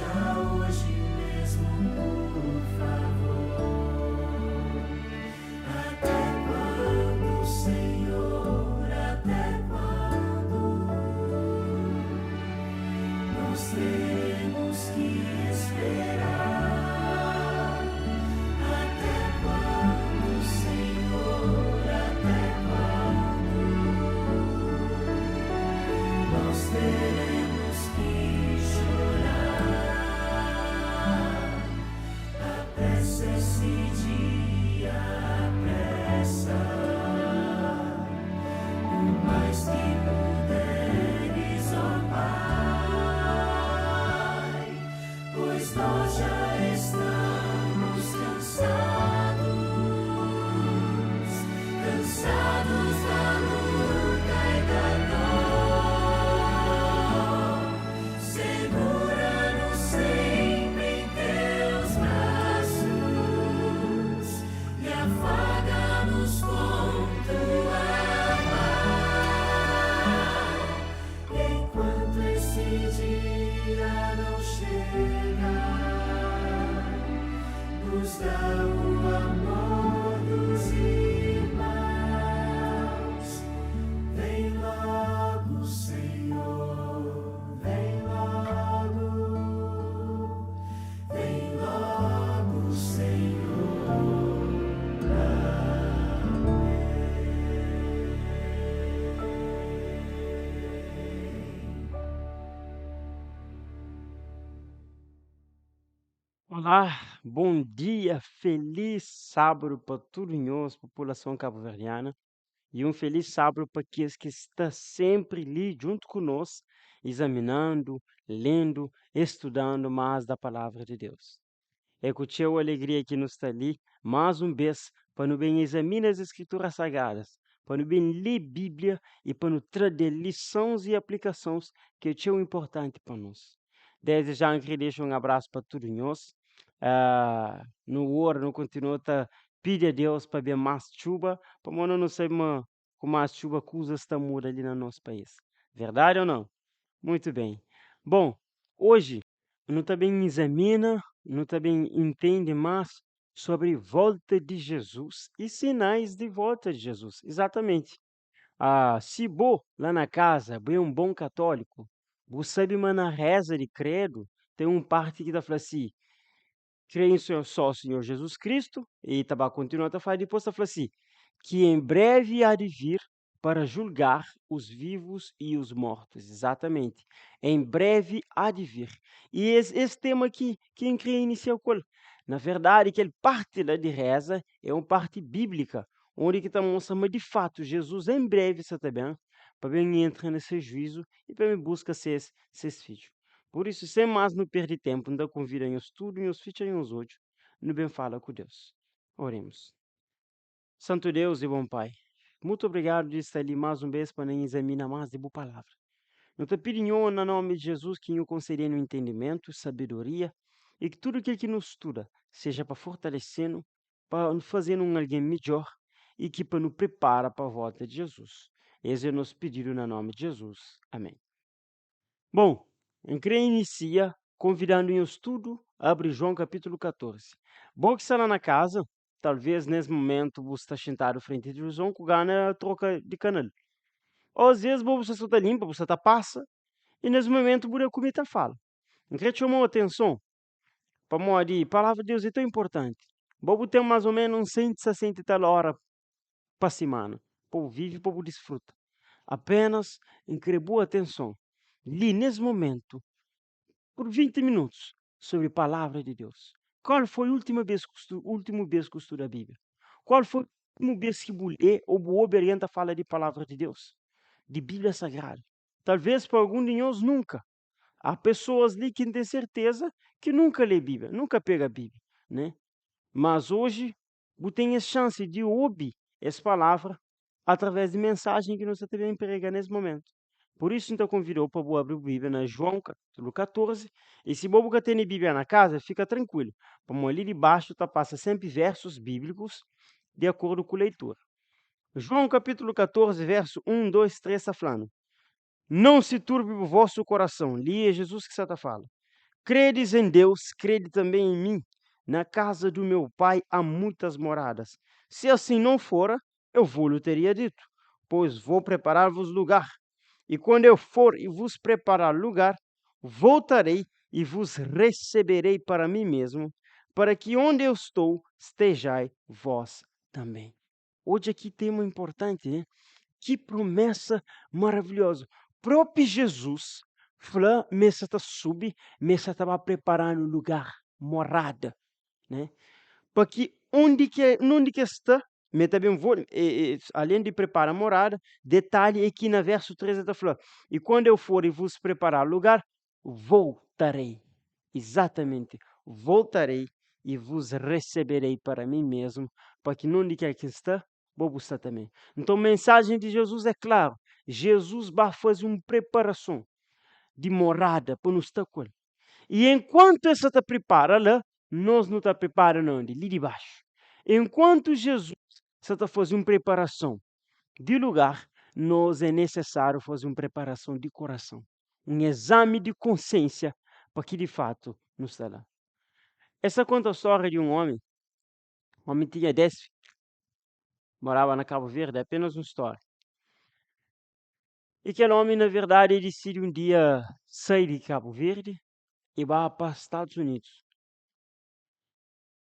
Seja hoje mesmo, por favor. Até quando, Senhor? Até quando nós teremos que esperar? Até quando, Senhor? Até quando nós teremos que chorar? Apressa esse dia, apressa o mais que puderes, ó Pai, pois nós já estamos cansados, cansados da luta e da dor. Segura-nos sempre em teus braços e afaga-nos com tua paz. Enquanto esse dia não chega, nos dá o amor dos irmãos. Vem logo, Senhor, vem logo, Senhor. Olá, bom dia, feliz sábado para todos nós, população cabo-verdiana, e um feliz sábado para aqueles que estão sempre ali junto conosco, examinando, lendo, estudando mais da palavra de Deus. É com teu alegria que nos está ali, mais um vez, para nos bem examinar as escrituras sagradas, para nos bem ler Bíblia e para nos trazer lições e aplicações que é tão importante para nós. Desde já, eu queria deixar um abraço para todos nós. No hora, não continua a pedir a Deus para ver mais chuva, para nós não sabermos com mais chuva coisas estão muda ali no nosso país. Verdade ou não? Muito bem. Bom, hoje, não também examina, não também entende mais sobre volta de Jesus e sinais de volta de Jesus. Exatamente. Se bo lá na casa, bem um bom católico, você sabe, mas na reza de credo, tem um parte que tá falando assim, creio em só Senhor Jesus Cristo, e tá continuando a falar, depois tá falando assim, que em breve há de vir para julgar os vivos e os mortos. Exatamente. Em breve há de vir. E esse tema aqui, quem queria iniciar qual? Na verdade, aquele parte lá de reza é uma parte bíblica, onde que está mostrando de fato Jesus em breve está bem, para bem entrar nesse juízo e para me buscar seus filhos. Por isso, sem mais não perder tempo, ainda convida em estudo, em os filhos e em os outros, no bem fala com Deus. Oremos. Santo Deus e bom Pai, muito obrigado de estar ali mais uma vez para nos examinar mais de boa palavra. Eu te peço, no nome de Jesus, que nos concedendo entendimento, sabedoria, e que tudo aquilo que nos estuda seja para fortalecendo, para nos fazendo um alguém melhor, e que para nos prepara para a volta de Jesus. Esse é o nosso pedido no nome de Jesus. Amém. Bom, eu queria iniciar convidando em estudo, abre João capítulo 14. Bom que está lá na casa, talvez nesse momento você está sentado frente de João com gana troca de canal. Ou às vezes você está limpa, você está passa, e nesse momento você comita fala. Eu queria te chamar a atenção para a palavra de Deus é tão importante. Bobo tem mais ou menos uns 160 tal hora para semana. O povo vive, o povo desfruta. Apenas em querer boa atenção. Li nesse momento por 20 minutos sobre a palavra de Deus. Qual foi a última vez que estudou a Bíblia? Qual foi a última vez que você ou você orienta fala de palavra de Deus? De Bíblia Sagrada? Talvez para algum de nós nunca. Há pessoas ali que têm certeza que nunca lê Bíblia, nunca pega a Bíblia, né? Mas hoje, você tem a chance de ouvir essa palavra através de mensagem que nós também prega nesse momento. Por isso, então, convidou para você abrir a Bíblia na João, capítulo 14. E se você tem Bíblia na casa, fica tranquilo. Como ali debaixo passa sempre versos bíblicos de acordo com a leitura. João, capítulo 14, verso 1, 2, 3, está falando. Não se turbe o vosso coração. Ali é Jesus que está falando. credes em Deus, crede também em mim. Na casa do meu pai há muitas moradas. Se assim não fora, eu vou-lhe teria dito, pois vou preparar-vos lugar. E quando eu for e vos preparar lugar, voltarei e vos receberei para mim mesmo, para que onde eu estou, estejai vós também. Hoje aqui tema importante, né? Que promessa maravilhosa. Próprio Jesus falou, mesa está sub, mesa estava preparando lugar, morada, né? Porque onde que está, mas também vou, além de preparar morada, detalhe é que na verso 13 está falando, e quando eu for e vos preparar lugar, voltarei. Exatamente, voltarei e vos receberei para mim mesmo, para que onde quer que está, vou estar também. Então a mensagem de Jesus é clara, Jesus vai fazer uma preparação de morada para nos estar com ele. E enquanto essa está prepara lá, nós não está preparando onde? Ali de baixo. Enquanto Jesus está fazendo uma preparação de lugar, nós é necessário fazer uma preparação de coração. Um exame de consciência para que de fato nos está lá. Essa conta a história de um homem tinha 10 filhos, morava na Cabo Verde, é apenas uma história. E aquele homem, na verdade, decide um dia sair de Cabo Verde e vai para os Estados Unidos.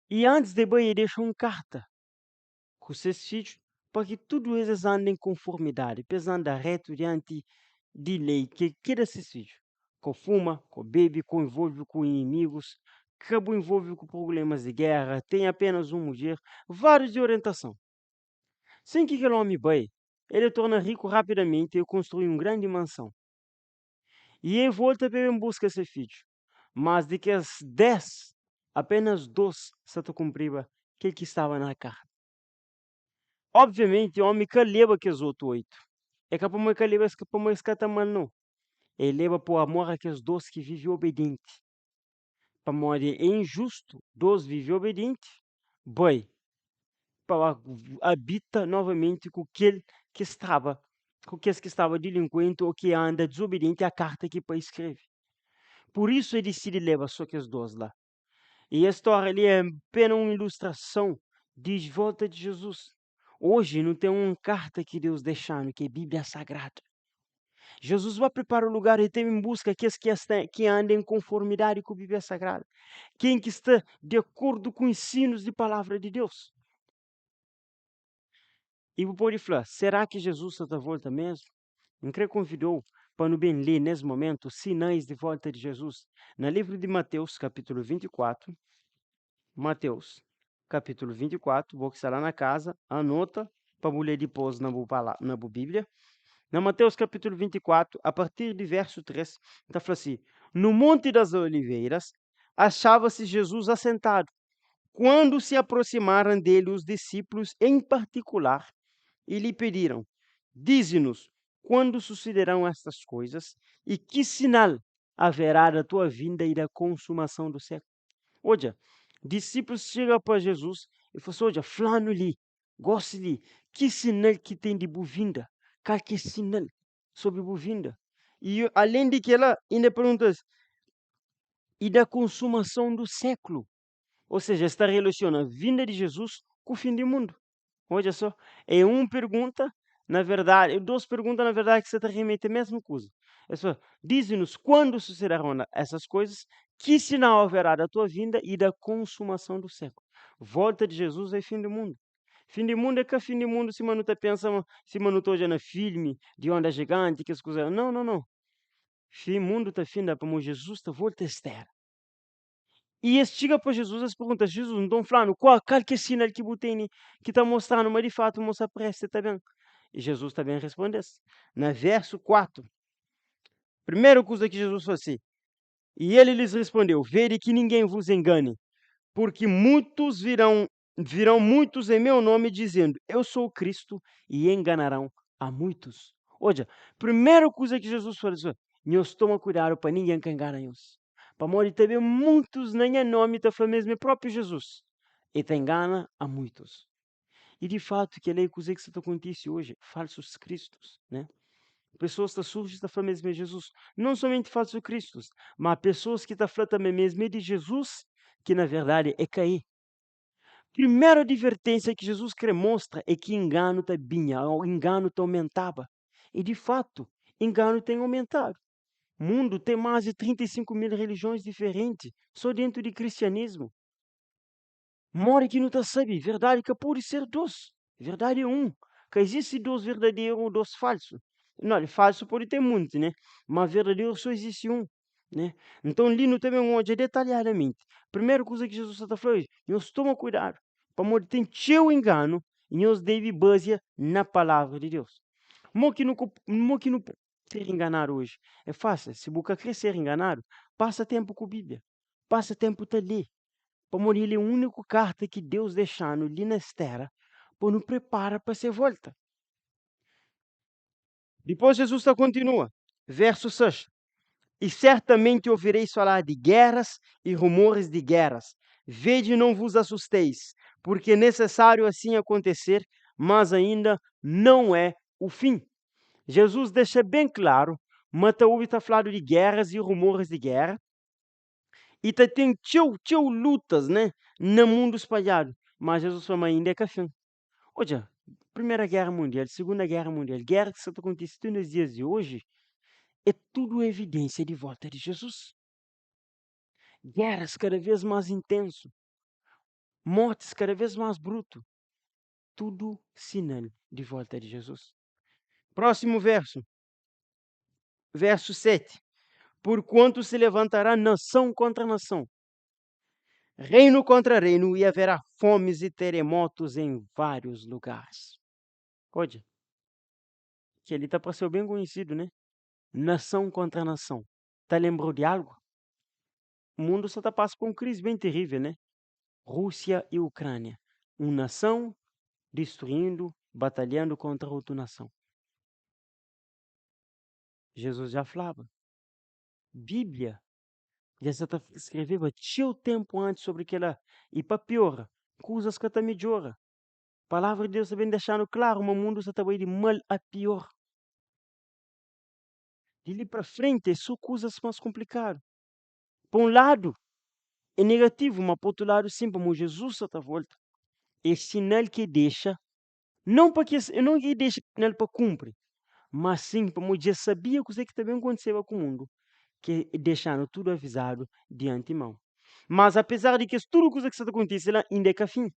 E antes de ir, ele deixa uma carta com seus filhos para que todos eles andem em conformidade, pesando reto diante de lei que quer esses filhos. Que fuma, que bebe, que envolve com inimigos, que envolve com problemas de guerra, tem apenas uma mulher, vários de orientação. Sem que aquele homem vai, ele torna rico rapidamente e construi uma grande mansão. E em volta veio em busca de seus filhos. Mas de que as 10, apenas 2 se cumpriva aquele que estava na carta. Obviamente, o homem que leva que os outros 8. É que para que leva para mais cataman não. Ele leva por amor aqueles 2 que vivem obediente. Para morrer é injusto, 2 vivem obediente. Boi, para habita novamente com aquele que estava, com aqueles que estava delinquente ou que anda desobediente à carta que pai escreve. Por isso ele decide levar só aqueles 2 lá. E a história ali é apenas uma ilustração de volta de Jesus. Hoje não tem uma carta que Deus deixando, que é a Bíblia Sagrada. Jesus vai preparar o lugar e tem em busca aqueles que andam em conformidade com a Bíblia Sagrada. Quem que está de acordo com os ensinos de palavra de Deus. E vou pode falar, será que Jesus está de volta mesmo? Não creio convidou para no bem ler nesse momento os sinais de volta de Jesus. No livro de Mateus, capítulo 24, Mateus, capítulo 24, vou que estar lá na casa, anota para mulher depois na Bíblia. Na Mateus capítulo 24, a partir de verso 3, está falando assim, no Monte das Oliveiras, achava-se Jesus assentado. Quando se aproximaram dele os discípulos em particular, e lhe pediram, dize-nos, quando sucederão estas coisas, e que sinal haverá da tua vinda e da consumação do século? Olha, discípulos chegam para Jesus e falam assim, olha, fulano ali, gosta ali, que sinal que tem de boa-vinda? Qual que é sinal sobre boa-vinda? E além de que ela ainda pergunta, e da consumação do século? Ou seja, está relacionando a vinda de Jesus com o fim do mundo. Olha só, é uma pergunta, na verdade, 2 perguntas, na verdade, que se te remete à mesma coisa. É só, dize-nos quando sucederão essas coisas, que sinal haverá da tua vinda e da consumação do século. Volta de Jesus é fim do mundo. Fim do mundo é que fim do mundo se mano tá pensa, se mano tá já no filme de onda gigante, que as coisas. Não, não, não. Fim mundo tá fim da para Jesus tá volta a estar. E eles chegam para Jesus e perguntam, Jesus, não estão falando qual que é sinal que você tem que está mostrando, mas de fato mostra para você, está bem? E Jesus também responde assim. No verso 4, primeira coisa que Jesus falou assim, e ele lhes respondeu, vede que ninguém vos engane, porque muitos virão muitos em meu nome dizendo, eu sou o Cristo, e enganarão a muitos. Olha, primeira coisa que Jesus falou assim, nós tomamos cuidado para ninguém que engane nós. Para morrer também muitos nem nome da mesmo é próprio Jesus. E te engana a muitos. E de fato, que é coisa que está acontece hoje, falsos cristos, né? Pessoas que surgem da falando mesmo de Jesus. Não somente falsos cristos, mas pessoas que estão falando também mesmo de Jesus, que na verdade é cair. Primeira advertência que Jesus quer mostra é que engano está vinha, o engano está aumentava. E de fato, engano tem aumentado. O mundo tem mais de 35.000 religiões diferentes, só dentro do cristianismo. More que não está sabe, verdade que pode ser dois. Verdade é um. Que existe dois verdadeiros ou dois falsos. Não, falso pode ter muito, né? Mas verdadeiro só existe um, né? Então, ali no também onde detalhadamente. Primeira coisa que Jesus está falando, nós toma cuidado. Para morrer tem teu engano, e nós deve basear na palavra de Deus. Mo que não ser enganado hoje. É fácil. Se você quer ser enganado, passa tempo com a Bíblia. Passa tempo a ler. Para morrer, ele é a única carta que Deus deixando ali na terra, para nos prepara para ser volta. Depois Jesus continua, verso 6. E certamente ouvireis falar de guerras e rumores de guerras. Vede e não vos assusteis, porque é necessário assim acontecer, mas ainda não é o fim. Jesus deixa bem claro, Mateus está falando de guerras e rumores de guerra, e tem tio lutas, né, no mundo espalhado, mas Jesus fala ainda é que é fim. Olha, Primeira Guerra Mundial, Segunda Guerra Mundial, guerra que está acontecendo nos dias de hoje, é tudo evidência de volta de Jesus. Guerras cada vez mais intenso, mortes cada vez mais bruto, tudo sinal de volta de Jesus. Próximo verso, verso 7. Porquanto se levantará nação contra nação, reino contra reino, e haverá fomes e terremotos em vários lugares. Olha, que ele está para ser bem conhecido, né? Nação contra nação. Tá lembrou de algo? O mundo só está passando por uma crise bem terrível, né? Rússia e Ucrânia. Uma nação destruindo, batalhando contra outra nação. Jesus já falava. Bíblia já se escreveu tinha tempo antes sobre aquela. E para pior, coisas que está melhor. Palavra de Deus está bem deixando claro, o mundo está de mal a pior. De ali para frente, é só coisas mais complicadas. Por um lado, é negativo, mas por outro lado, sim, como Jesus está volta. É sinal que deixa, não para que não que deixa sinal para cumprir, mas sim para eu já sabia o que também aconteceu com o mundo, que é deixando tudo avisado de antemão. Mas apesar de que tudo coisa que está acontecendo ainda é que fim.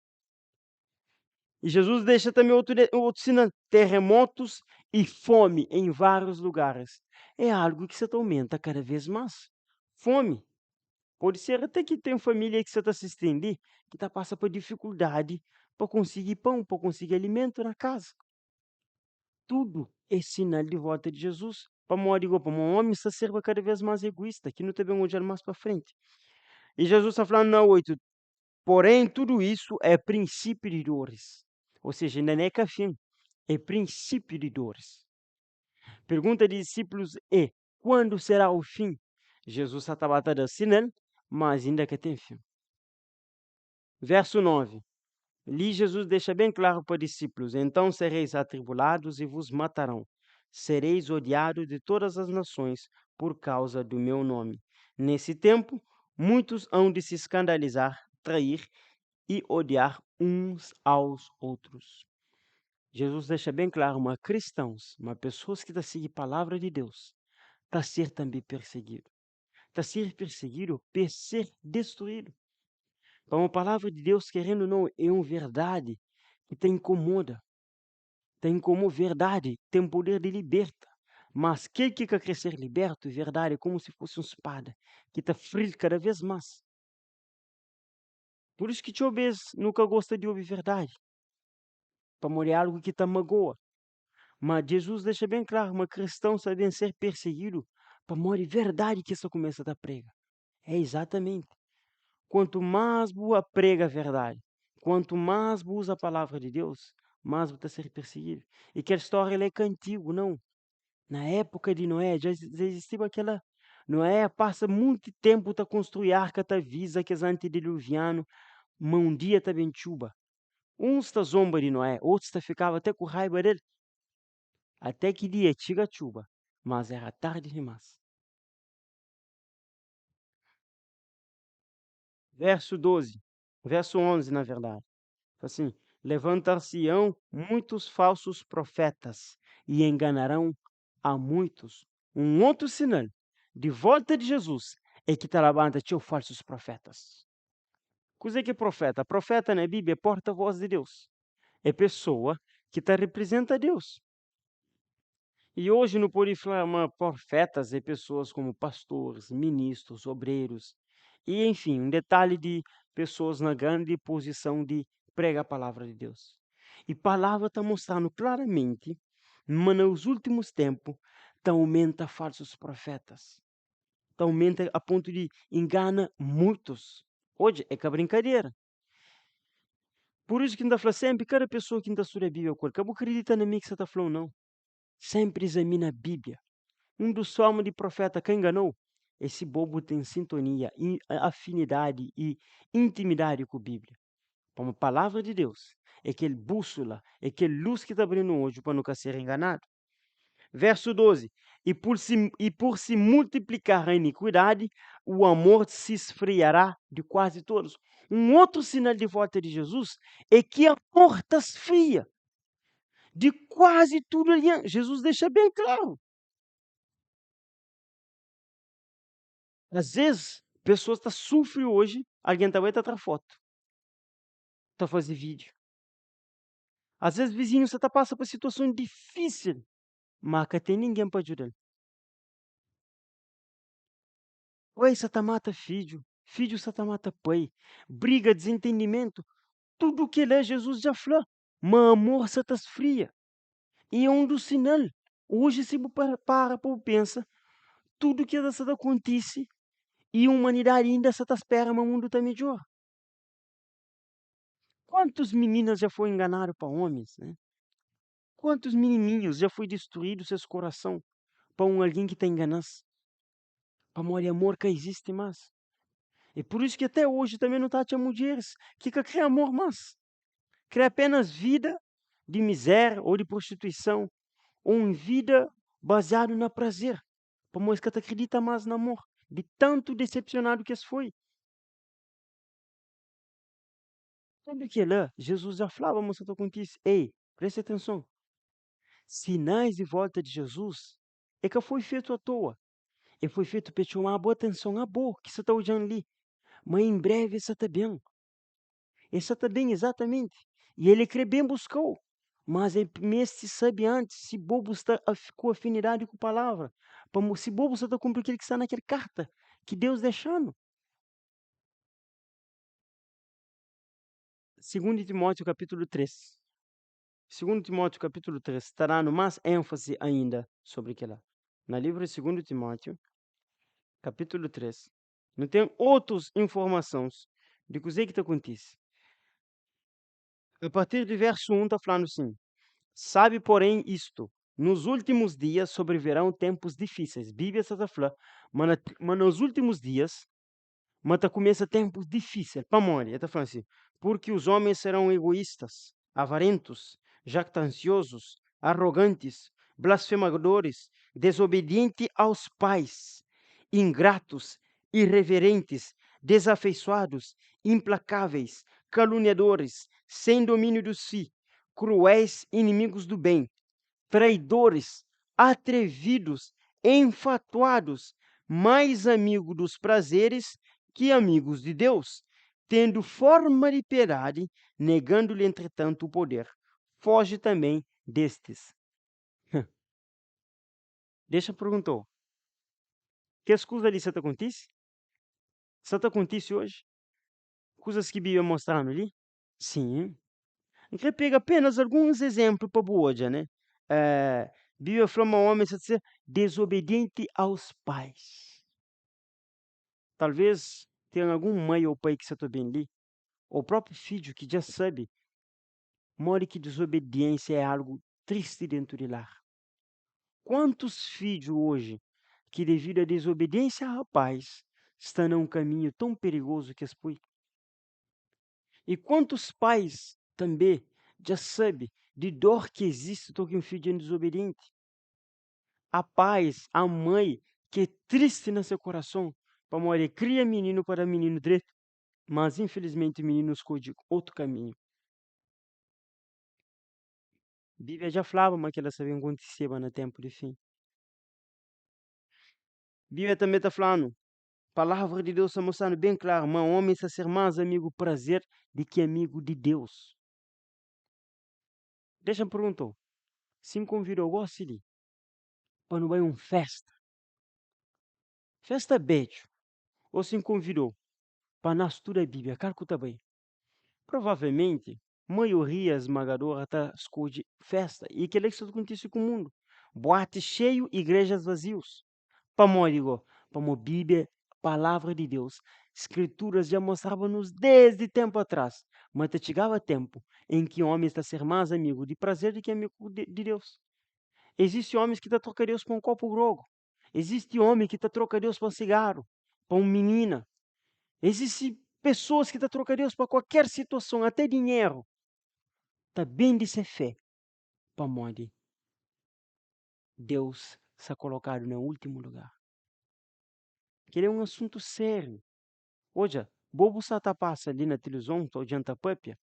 E Jesus deixa também outro sinal, terremotos e fome em vários lugares. É algo que se aumenta cada vez mais. Fome. Pode ser até que tem família que você está assistindo que está passando por dificuldade para conseguir pão, para conseguir alimento na casa. Tudo é sinal de volta de Jesus. Para um homem se serve cada vez mais egoísta, que não tem bem olhar mais para frente. E Jesus está falando na 8, porém tudo isso é princípio de dores. Ou seja, ainda não é fim, é princípio de dores. Pergunta de discípulos é, quando será o fim? Jesus está batendo sinal, mas ainda que tem fim. Verso 9. Ali Jesus deixa bem claro para os discípulos: então sereis atribulados e vos matarão. Sereis odiados de todas as nações por causa do meu nome. Nesse tempo, muitos hão de se escandalizar, trair e odiar uns aos outros. Jesus deixa bem claro, mas cristãos, mas pessoas que estão seguindo a palavra de Deus, está a ser também perseguido. Está a ser perseguido, para ser destruído. Então, a palavra de Deus, querendo ou não, é uma verdade que te incomoda. Tem como verdade, tem poder de liberta. Mas aquele que quer ser liberto, verdade, é como se fosse uma espada que te fere cada vez mais. Por isso que Jobes nunca gosta de ouvir verdade. Para morrer algo que te magoa. Mas Jesus deixa bem claro, uma cristão sabe ser perseguido para morrer verdade que isso começa a prega. É exatamente. Quanto mais boa prega a verdade, quanto mais boa usa a palavra de Deus, mais vai ser perseguido. E que a história é antigo, não. Na época de Noé, já existia aquela. Noé passa muito tempo a construir arca, a visa que é antediluviano, mas um dia também chuva. Uns está zomba de Noé, outros ficava até com raiva dele. até que dia chega a chuva, mas era tarde demais. Verso 12, verso 11, na verdade. Assim, levantar-se-ão muitos falsos profetas e enganarão a muitos. Um outro sinal de volta de Jesus é que está levanta tio falsos profetas. Coisa que é profeta? Profeta na Bíblia é porta-voz de Deus. É pessoa que representa Deus. E hoje no Poliflama, profetas e pessoas como pastores, ministros, obreiros, e enfim, um detalhe de pessoas na grande posição de pregar a palavra de Deus. E a palavra está mostrando claramente, mas nos últimos tempos, está aumenta falsos profetas. Está aumenta a ponto de engana muitos. Hoje é que a brincadeira. Por isso que ainda fala sempre, cada pessoa que ainda estuda a Bíblia, acabou acredita na mim que você está falando, não. Sempre examina a Bíblia. Um dos salmos de profeta que enganou, esse bobo tem sintonia, afinidade e intimidade com a Bíblia. Como a palavra de Deus, é aquele bússola, é aquele luz que está abrindo hoje para nunca ser enganado. Verso 12: e por se multiplicar a iniquidade, o amor se esfriará de quase todos. Um outro sinal de volta de Jesus é que a porta esfria de quase tudo ali. Jesus deixa bem claro. Às vezes, pessoas sofrem hoje, alguém também está tirar foto, está fazer vídeo. Às vezes, vizinho, você passa por situação difícil, mas não tem ninguém para ajudar. Oi, você mata filho, filho você mata pai, briga, desentendimento, tudo que é Jesus já falou, mas amor você esfria. E é um dos sinal. Hoje, se você para pensa, tudo que acontece e a humanidade ainda se espera, mas o mundo está melhor. Quantas meninas já foram enganadas para homens, né? Quantos menininhos já foi destruído seus coração para alguém que está enganando? Para morrer amor que existe mais. E por isso que até hoje também não está tinha mulheres que quer amor mais. Quer apenas vida de miséria ou de prostituição. Ou uma vida baseada no prazer. Para mostrar que acredita mais no amor. De tanto decepcionado que isso foi. Sabe que lá, Jesus já falava, moça, estou contigo. Ei, preste atenção. Sinais de volta de Jesus é que foi feito à toa. E foi feito para chamar boa atenção a boa que você está olhando ali. Mas em breve isso está bem. Isso está bem, exatamente. E ele quer bem buscou. Mas é se sabe antes, se bobo está com afinidade com a palavra. Se bobo você está cumprindo aquilo que está naquela carta que Deus deixando. 2 Timóteo capítulo 3. 2 Timóteo capítulo 3 está dando mais ênfase ainda sobre aquilo. Na livro de 2 Timóteo capítulo 3. Não tem outras informações de que está acontece. A partir do verso 1 está falando assim: sabe, porém, isto, nos últimos dias sobrevirão tempos difíceis. Bíblia está falando, mas nos últimos dias, mas começa tempos difíceis. Para morrer, está falando assim: porque os homens serão egoístas, avarentos, jactanciosos, arrogantes, blasfemadores, desobedientes aos pais, ingratos, irreverentes, desafeiçoados, implacáveis, caluniadores, sem domínio de si, cruéis, inimigos do bem, traidores, atrevidos, enfatuados, mais amigos dos prazeres que amigos de Deus, tendo forma de piedade, negando-lhe, entretanto, o poder. Foge também destes. Deixa perguntou. Que as coisas ali Santa acontece? Santa acontece hoje? Coisas que a Bíblia mostrando ali? Sim. A gente pega apenas alguns exemplos para boa, né? Bíblia fala um homem ser desobediente aos pais. Talvez tenha algum mãe ou pai que você está bem ali, ou o próprio filho que já sabe, more que desobediência é algo triste dentro de lar. Quantos filhos hoje que devido à desobediência a pais estão num caminho tão perigoso que foi? E quantos pais também já sabem de dor que existe toque um filho desobediente. A paz, a mãe que é triste no seu coração, para morrer, cria menino para menino direito, mas infelizmente o menino escolhe outro caminho. Bíblia já falava, mas que ela sabia acontecer no tempo de fim. Bíblia também está falando, palavra de Deus está mostrando bem claro, mas o homem está ser mais amigo prazer do que amigo de Deus. Deixa eu perguntar, se me convidou, gosto de para não vai uma festa beijo, ou se me convidou para nós estudar a Bíblia, claro que está bem. Provavelmente, maioria esmagadora está escolhe festa, e que é isso que acontece com o mundo. Boate cheio, igrejas vazios. Para nós, digo, para a Bíblia, palavra de Deus, escrituras já mostravam-nos desde tempo atrás, mas chegava tempo em que o homem está a ser mais amigo de prazer do que amigo de Deus. Existem homens que trocam Deus por um copo grogo. Existe homem que troca Deus por um cigarro, por uma menina. Existem pessoas que trocam Deus para qualquer situação, até dinheiro. Está bem de ser fé, para onde Deus está colocado no último lugar. Que ele é um assunto sério. Hoje, bobo só passa ali na televisão, estou adianta papia.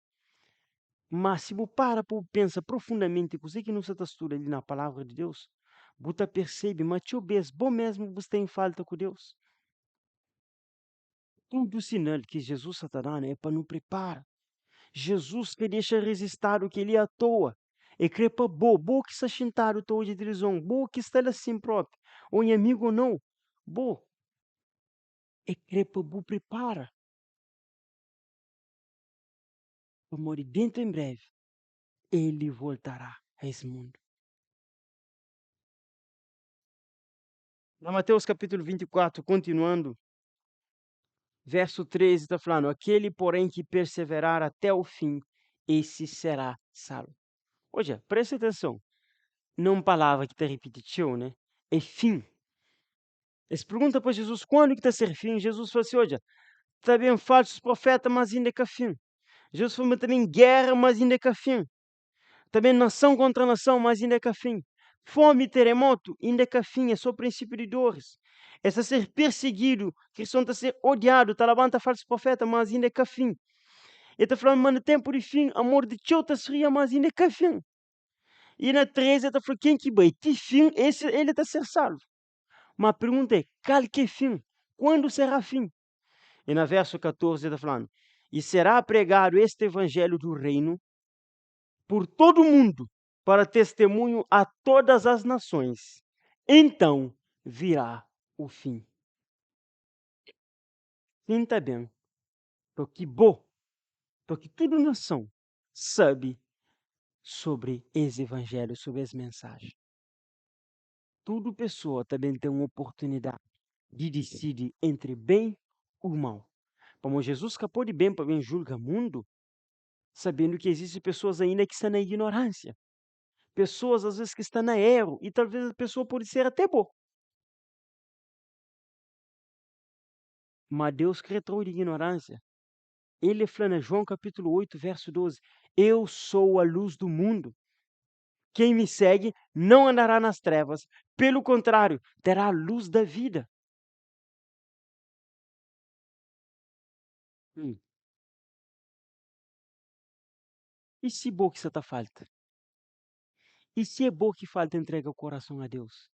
Mas se você pensa profundamente com o que não se estuda ali na palavra de Deus, você percebe, mas tio bes, bom mesmo você tem falta com Deus. Tudo sinal que Jesus está dando é para nos preparar. Jesus que deixa resistir o que ele é à toa. E crepa bo que está sentado todo de televisão, bo que está assim próprio, ou em amigo ou não, bo. E crepa bo prepara. Para morrer dentro em breve, ele voltará a esse mundo. Na Mateus capítulo 24, continuando, verso 13 está falando, aquele porém que perseverar até o fim, esse será salvo. Olha, presta atenção, não palavra que está repetitiva, né? É fim. Eles perguntam para Jesus, quando que está a ser fim? Jesus falou assim, olha, está bem falsos profetas, mas ainda é fim. Jesus falou também guerra, mas ainda é fim. Também nação contra nação, mas ainda é fim. Fome e terremoto, ainda é fim, é só o princípio de dores. É ser perseguido, cristão está a ser odiado, está levando falso profeta, mas ainda é fim. Ele está falando, mas no tempo de fim, amor de teu está seria, mas ainda é fim. E na 13, ele está falando, quem que vai ter fim, esse, ele está a ser salvo. Mas a pergunta é, qual que é fim? Quando será fim? E na verso 14 ele está falando, e será pregado este evangelho do reino por todo o mundo, para testemunho a todas as nações. Então virá o fim. Sinta bem, porque porque toda nação sabe sobre esse evangelho, sobre essa mensagem. Toda pessoa também tem uma oportunidade de decidir entre bem e mal. Como Jesus capou de bem para bem julga o mundo, sabendo que existem pessoas ainda que estão na ignorância. Pessoas, às vezes, que estão na erro, e talvez a pessoa pode ser até boa. Mas Deus retrou de ignorância. Ele fala em João capítulo 8, verso 12, eu sou a luz do mundo. Quem me segue não andará nas trevas, pelo contrário, terá a luz da vida. E se boa que você está falta? E se é boa que falta entrega o coração a Deus?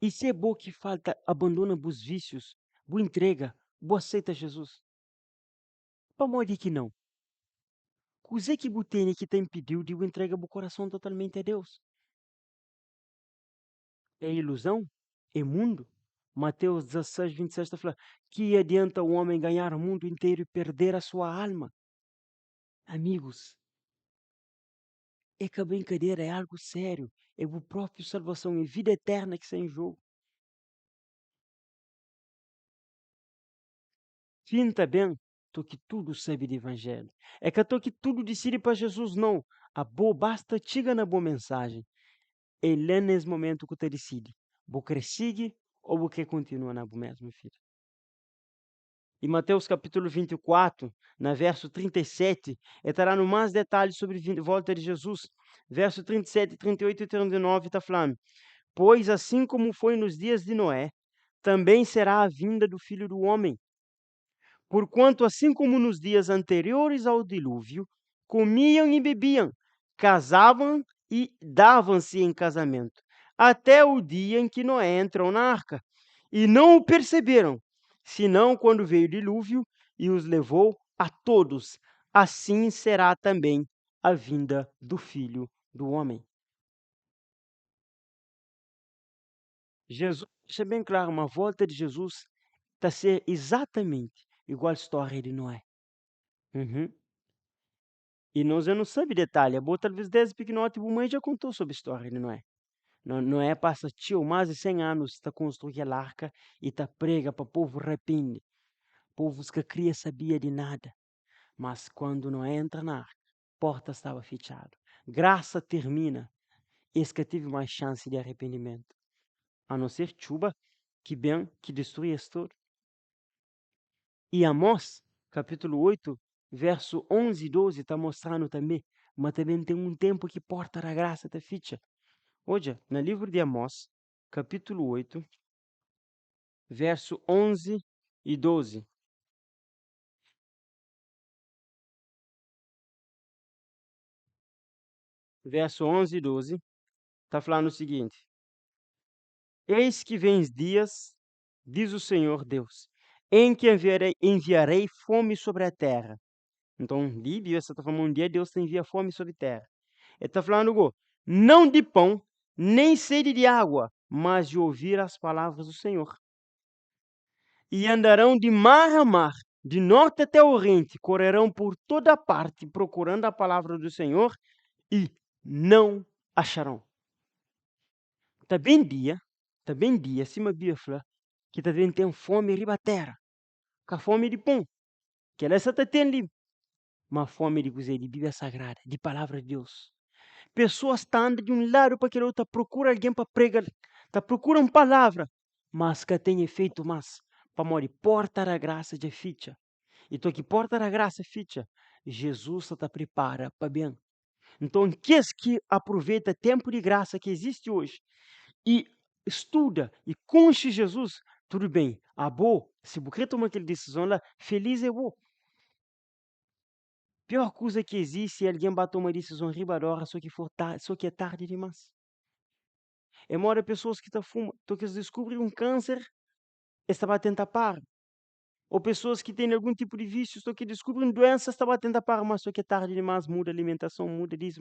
E se é boa que falta abandona os vícios, boa entrega, boa aceita Jesus? Para morrer que não. Cusé que botene que te impediu de entregar o coração totalmente a Deus? É ilusão? É mundo? Mateus 16, 26 está falando, que adianta o homem ganhar o mundo inteiro e perder a sua alma? Amigos, é que a brincadeira é algo sério. É o próprio salvação, é vida eterna que está em jogo. Sinta bem, tu que tudo sabe de evangelho. É que tu que tudo decide para Jesus, não. A boa basta chega na boa mensagem. Ele é nesse momento que tu decide. Você sigue ou você continua na boa mesma, filho? Em Mateus capítulo 24, na verso 37, estará no mais detalhes sobre a volta de Jesus. Verso 37, 38 e 39 está falando: pois assim como foi nos dias de Noé, também será a vinda do Filho do Homem. Porquanto, assim como nos dias anteriores ao dilúvio, comiam e bebiam, casavam e davam-se em casamento, até o dia em que Noé entrou na arca. E não o perceberam, senão quando veio o dilúvio e os levou a todos. Assim será também a vinda do Filho do Homem. Jesus, deixa bem claro, uma volta de Jesus está a ser exatamente igual à história de Noé. Uhum. E nós já não sabe detalhe, bom, talvez desde pequenote o mãe já contou sobre a história de Noé. Noé passa mais de 100 anos está construindo a arca e está prega para o povo arrepende. Povos que cria sabia de nada. Mas quando Noé entra na arca, a porta estava fechada. Graça termina. Esse que teve mais chance de arrependimento. A não ser chuva, que bem, que destrui a história. E Amós, capítulo 8, verso 11 e 12, está mostrando também, mas também tem um tempo que porta da graça da ficha. Olha, no livro de Amós, capítulo 8, verso 11 e 12. Verso 11 e 12, está falando o seguinte: eis que vens dias, diz o Senhor Deus, em que enviarei fome sobre a terra. Então, Bíblia, você está falando um dia Deus envia fome sobre a terra. Ele está falando, não de pão, nem sede de água, mas de ouvir as palavras do Senhor. E andarão de mar a mar, de norte até oriente, correrão por toda parte, procurando a palavra do Senhor, e não acharão. Está bem dia, acima bífla, que também tem fome riba a terra, com a fome de pão, que ela só está tendo, uma fome de coisa de Bíblia Sagrada, de palavra de Deus. Pessoas estão andando de um lado para aquele outro, procura alguém para pregar, procurando palavra, mas que tem efeito mais, para morrer porta da graça de ficha. E tu que porta da graça ficha, Jesus te prepara para bem. Então, que aproveita o tempo de graça que existe hoje e estuda e conche Jesus, tudo bem. Boa, se você toma aquela decisão lá, feliz é bom. Pior coisa que existe é alguém bater uma decisão riba da hora, só que é tarde demais. É mora pessoas que fumam, então que descobrem um câncer, está batendo a par. Ou pessoas que têm algum tipo de vício, só que descobrem doenças, está batendo a par, mas só que é tarde demais, muda a alimentação, muda isso.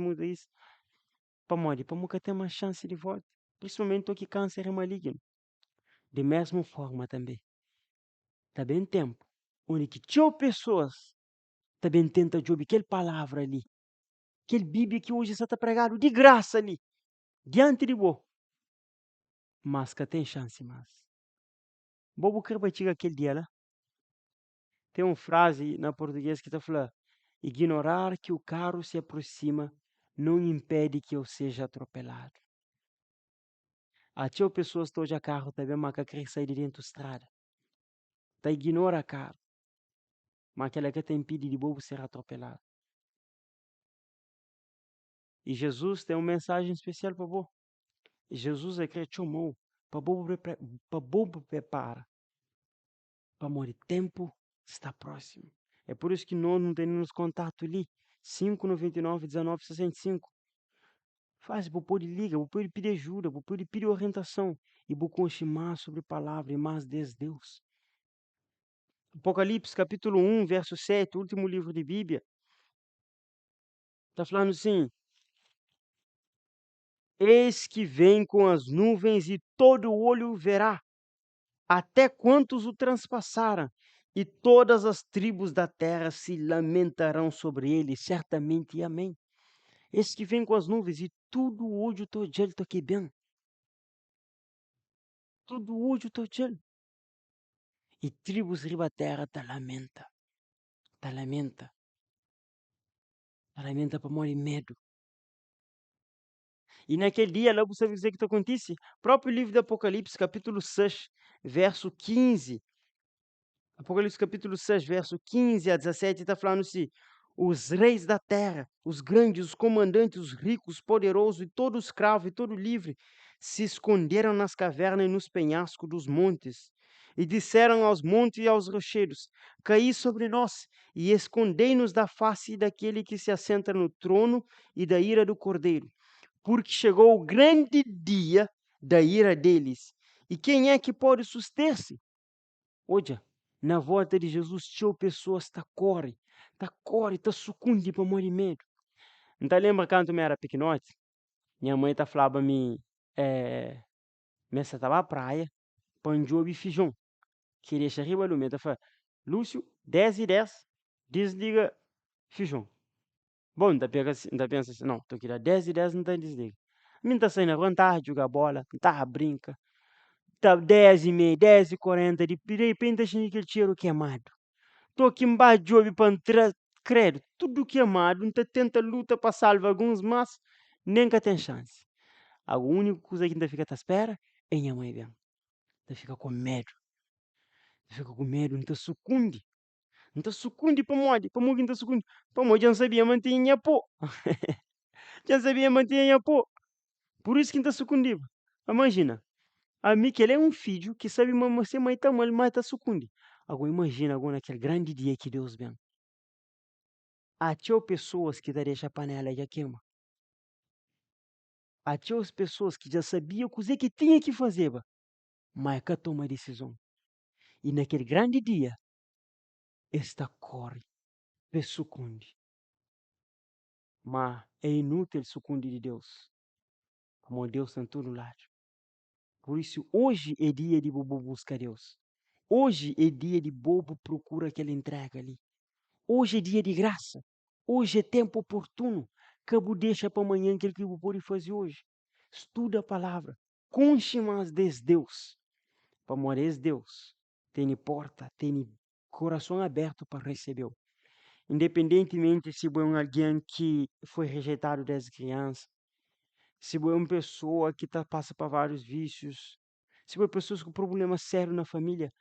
Para morrer, para nunca ter uma chance de volta. Principalmente o que câncer é maligno. De mesma forma também. Está bem tempo, onde que tinha pessoas também tenta de ouvir aquela palavra ali, aquele Bíblia que hoje está pregado de graça ali, diante de você. Mas que tem chance mais. Bobo quer bater aquele dia lá. Tem uma frase na português que está falando: ignorar que o carro se aproxima não impede que eu seja atropelado. Até pessoas que estão carro também, mas que querem sair de dentro da estrada. Tá ignora carro, mas aquela que tem impede de bobo ser atropelado. E Jesus tem uma mensagem especial para você. Jesus é que te chamou para bobo prepara. Para morrer tempo está próximo. É por isso que nós não temos contato ali. 599 19 65. Faz, vou pôr liga, vou pôr pedir ajuda, vou pôr pedir orientação e vou confirmar sobre a palavra e mais desde Deus. Apocalipse capítulo 1, verso 7, último livro de Bíblia. Está falando assim: eis que vem com as nuvens e todo olho verá, até quantos o transpassaram, e todas as tribos da terra se lamentarão sobre ele, certamente, amém. Esse que vem com as nuvens e todo olho todo ele toque bem. Todo olho todo ele. E tribos riba terra ta lamenta para morrer medo. E naquele dia, lá você vai dizer que acontece, próprio livro do Apocalipse, capítulo 6, verso 15. Apocalipse capítulo 6, verso 15 a 17, está falando assim: Os reis da terra, os grandes, os comandantes, os ricos, os poderosos e todo escravo e todo livre se esconderam nas cavernas e nos penhascos dos montes e disseram aos montes e aos rochedos: Caí sobre nós e escondei-nos da face daquele que se assenta no trono e da ira do Cordeiro, porque chegou o grande dia da ira deles. E quem é que pode suster-se? Olha, na volta de Jesus tinha pessoas tá corre, tá sucunde para morrer medo. Não tá lembra quando eu era pequenote? Minha mãe tá falava me me tava à praia, panjou e feijão. Queria arriba do meio, falava, Lúcio, 10h10, desliga feijão. Bom, ainda pensa assim, não, tô aqui 10h10 não tá desliga. Mim tá saindo na rua, não tava jogar bola, não tava brinca. Tá 10h30, 10h40, de repente achei aquele tiro queimado. Tô aqui embaixo de jogo para entrar, credo, tudo queimado, não tenta luta para salvar alguns, mas nem que tem chance. A única coisa que ainda fica à espera é minha mãe bem. Ainda fica com medo, não te sucunde para morrer, não te sucunde. Para morrer, não sabia manter minha pô. Já sabia manter minha pô. Por isso que não te sucundiva. Imagina, a mim que ele é um filho que sabe ser mãe tá mal, mas tá sucunde. Agora imagina agora naquele grande dia que Deus vem. Tinha pessoas que deixam a panela já queima. Tinha as pessoas que já sabiam o que tinha que fazer, mas que toma decisão. E naquele grande dia, esta corre, sucumbe. Mas é inútil sucumbir de Deus. Como Deus está em todo lado. Por isso, hoje é dia de bobo buscar Deus. Hoje é dia de bobo procura aquela entrega ali. Hoje é dia de graça. Hoje é tempo oportuno. Cabo deixa para amanhã aquilo que eu pode fazer hoje. Estuda a palavra. Conche mais de Deus. Para morar Deus. Tem porta, tem coração aberto para receber. Independentemente se é alguém que foi rejeitado desde criança, se é uma pessoa que passa por vários vícios, se é pessoas com problema sério na família,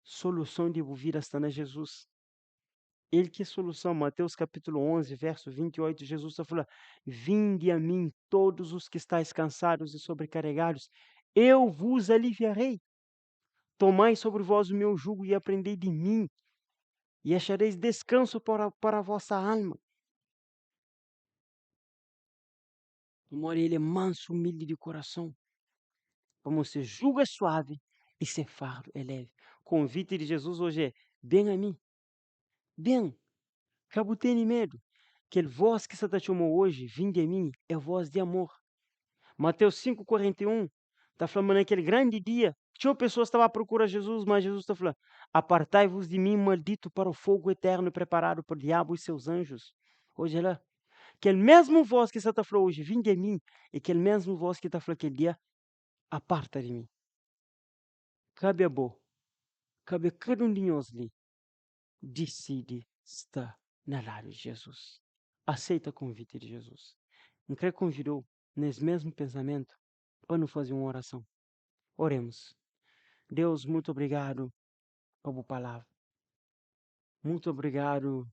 solução de vida está na Jesus. Ele que é solução. Mateus capítulo 11, verso 28, Jesus está falando, vinde a mim todos os que estáis cansados e sobrecarregados, eu vos aliviarei. Tomai sobre vós o meu jugo e aprendei de mim, e achareis descanso para a vossa alma. Amor, ele é manso, humilde de coração. Como se jugo é suave e ser fardo é leve. O convite de Jesus hoje é, bem a mim. Bem, cabo tem medo. Aquele voz que você está chamando hoje, vinde a mim, é voz de amor. Mateus 5,41, está falando naquele grande dia, tinha pessoas que estavam à procura de Jesus, mas Jesus está falando, apartai-vos de mim, maldito, para o fogo eterno preparado por diabo e seus anjos. Hoje é lá. Aquele mesmo voz que você está falando hoje, vinde a mim, e aquele mesmo voz que está falando aquele dia, aparta de mim. Cabe a bo, cabe a cada de nós ali, decide estar na lado de Jesus. Aceita o convite de Jesus. Não quer convidou nesse mesmo pensamento para não fazer uma oração. Oremos. Deus, muito obrigado pela palavra. Muito obrigado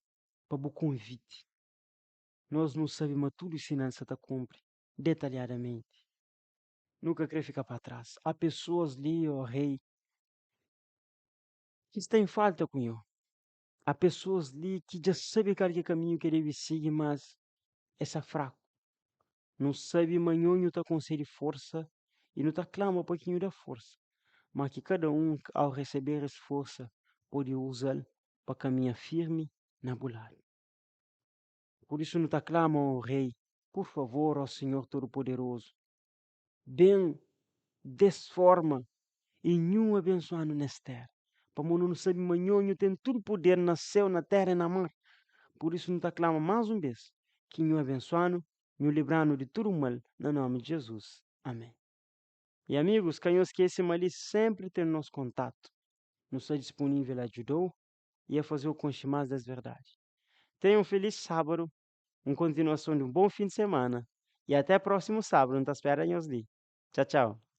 pelo convite. Nós não sabemos tudo isso não se cumpre detalhadamente. Nunca querer ficar para trás. Há pessoas ali, ó Rei, que estão em falta com eu. Há pessoas ali que já sabem que caminho que deve seguir, mas essa fraco. Não sabe manhonho está com sede de força e não está clama um pouquinho da força. Mas que cada um, ao receber essa força, pode usá-la para caminhar firme na bulada. Por isso não está clama, ó Rei, por favor, ó Senhor Todo-Poderoso, bem desforma e nenhum abençoado nesta terra. Para não sabe manhonho tem todo poder no céu, na terra e na mar. Por isso não está clama mais uma vez, que nenhum abençoado, nenhum livrando de todo mal, no nome de Jesus. Amém. E amigos, quem não esquece, ali sempre tem nosso contato. Não está disponível a ajudar e a fazer o conchimás das verdades. Tenha um feliz sábado, uma continuação de um bom fim de semana. E até próximo sábado, não te espera em Osli. Tchau, tchau.